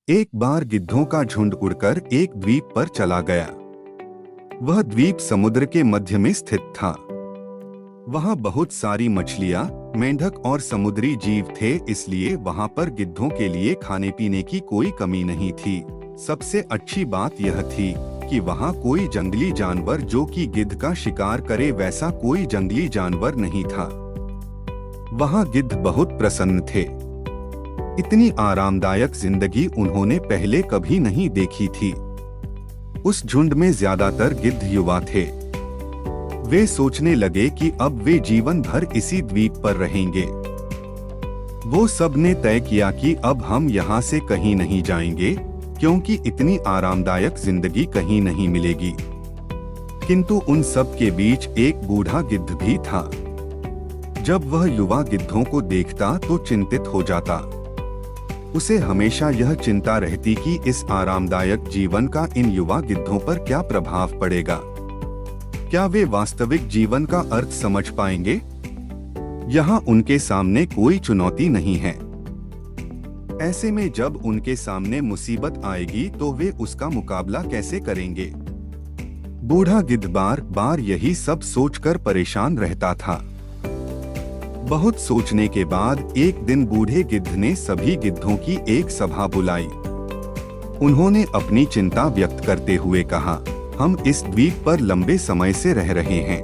एक बार गिद्धों का झुंड उड़कर एक द्वीप पर चला गया। वह द्वीप समुद्र के मध्य में स्थित था। वहां बहुत सारी मछलियां, मेंढक और समुद्री जीव थे, इसलिए वहां पर गिद्धों के लिए खाने पीने की कोई कमी नहीं थी। सबसे अच्छी बात यह थी कि वहां कोई जंगली जानवर जो कि गिद्ध का शिकार करे वैसा कोई जंगली जानवर नहीं था। वहां गिद्ध बहुत प्रसन्न थे। इतनी आरामदायक जिंदगी उन्होंने पहले कभी नहीं देखी थी। उस झुंड में ज्यादातर गिद्ध युवा थे। वे सोचने लगे कि अब वे जीवन भर इसी द्वीप पर रहेंगे। वो सब ने तय किया कि अब हम यहाँ से कहीं नहीं जाएंगे, क्योंकि इतनी आरामदायक जिंदगी कहीं नहीं मिलेगी। किंतु उन सब के बीच एक बूढ़ा गिद्ध भी था। जब वह युवा गिद्धों को देखता तो चिंतित हो जाता। उसे हमेशा यह चिंता रहती कि इस आरामदायक जीवन का इन युवा गिद्धों पर क्या प्रभाव पड़ेगा। क्या वे वास्तविक जीवन का अर्थ समझ पाएंगे? यहाँ उनके सामने कोई चुनौती नहीं है। ऐसे में जब उनके सामने मुसीबत आएगी तो वे उसका मुकाबला कैसे करेंगे? बूढ़ा गिद्ध बार बार यही सब सोचकर परेशान रहता था। बहुत सोचने के बाद एक दिन बूढ़े गिद्ध ने सभी गिद्धों की एक सभा बुलाई। उन्होंने अपनी चिंता व्यक्त करते हुए कहा, हम इस द्वीप पर लंबे समय से रह रहे हैं।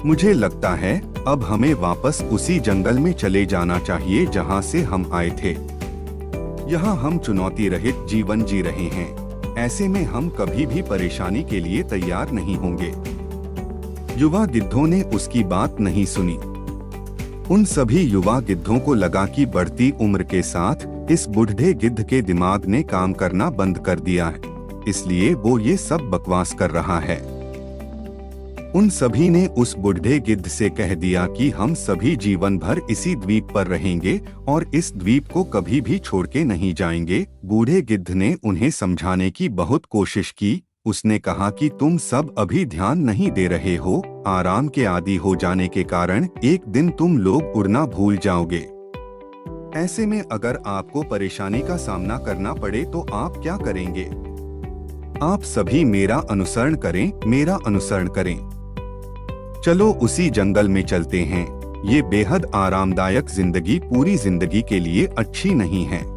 मुझे लगता है अब हमें वापस उसी जंगल में चले जाना चाहिए जहां से हम आए थे। यहाँ हम चुनौती रहित जीवन जी रहे हैं। ऐसे में हम कभी भी परेशानी के लिए तैयार नहीं होंगे। युवा गिद्धों ने उसकी बात नहीं सुनी। उन सभी युवा गिद्धों को लगा कि बढ़ती उम्र के साथ इस बूढ़े गिद्ध के दिमाग ने काम करना बंद कर दिया है, इसलिए वो ये सब बकवास कर रहा है। उन सभी ने उस बूढ़े गिद्ध से कह दिया कि हम सभी जीवन भर इसी द्वीप पर रहेंगे और इस द्वीप को कभी भी छोड़ के नहीं जाएंगे। बूढ़े गिद्ध ने उन्हें समझाने की बहुत कोशिश की। उसने कहा कि तुम सब अभी ध्यान नहीं दे रहे हो। आराम के आदी हो जाने के कारण एक दिन तुम लोग उड़ना भूल जाओगे। ऐसे में अगर आपको परेशानी का सामना करना पड़े तो आप क्या करेंगे? आप सभी मेरा अनुसरण करें, मेरा अनुसरण करें। चलो उसी जंगल में चलते हैं। ये बेहद आरामदायक जिंदगी पूरी जिंदगी के लिए अच्छी नहीं है।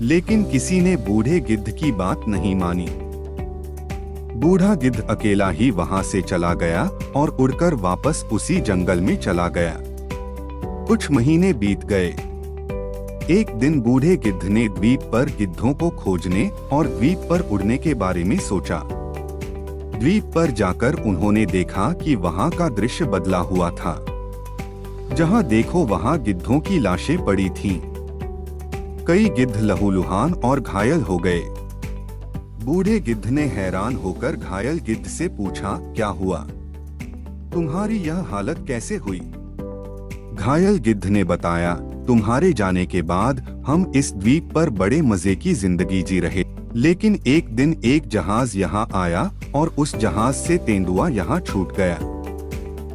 लेकिन किसी ने बूढ़े गिद्ध की बात नहीं मानी। बूढ़ा गिद्ध अकेला ही वहां से चला गया और उड़कर वापस उसी जंगल में चला गया। कुछ महीने बीत गए। एक दिन बूढ़े गिद्ध ने द्वीप पर गिद्धों को खोजने और द्वीप पर उड़ने के बारे में सोचा। द्वीप पर जाकर उन्होंने देखा कि वहां का दृश्य बदला हुआ था। जहां देखो वहां गिद्धों की लाशें पड़ी थीं। कई गिद्ध लहूलुहान और घायल हो गए। बूढ़े गिद्ध ने हैरान होकर घायल गिद्ध से पूछा, क्या हुआ? तुम्हारी यह हालत कैसे हुई? घायल गिद्ध ने बताया, तुम्हारे जाने के बाद हम इस द्वीप पर बड़े मजे की जिंदगी जी रहे, लेकिन एक दिन एक जहाज यहाँ आया और उस जहाज से तेंदुआ यहाँ छूट गया।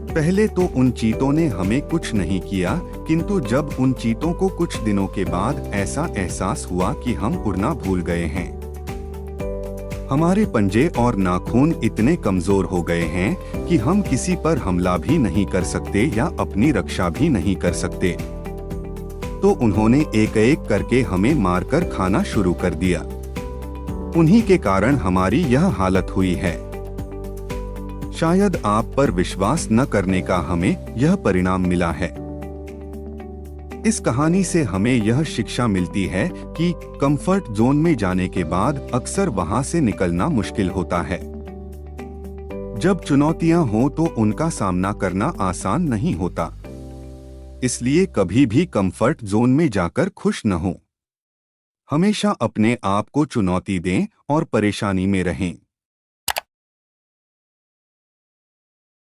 पहले तो उन चीतों ने हमें कुछ नहीं किया, किंतु जब उन चीतों को कुछ दिनों के बाद ऐसा एहसास हुआ कि हम उड़ना भूल गए हैं। हमारे पंजे और नाखून इतने कमजोर हो गए हैं कि हम किसी पर हमला भी नहीं कर सकते या अपनी रक्षा भी नहीं कर सकते। तो उन्होंने एक एक करके हमें मारकर खाना शुरू कर दिया। उन्हीं के कारण हमारी यह हालत हुई है। शायद आप पर विश्वास न करने का हमें यह परिणाम मिला है। इस कहानी से हमें यह शिक्षा मिलती है कि कंफर्ट जोन में जाने के बाद अक्सर वहां से निकलना मुश्किल होता है। जब चुनौतियां हों तो उनका सामना करना आसान नहीं होता। इसलिए कभी भी कंफर्ट जोन में जाकर खुश न हो। हमेशा अपने आप को चुनौती दें और परेशानी में रहें।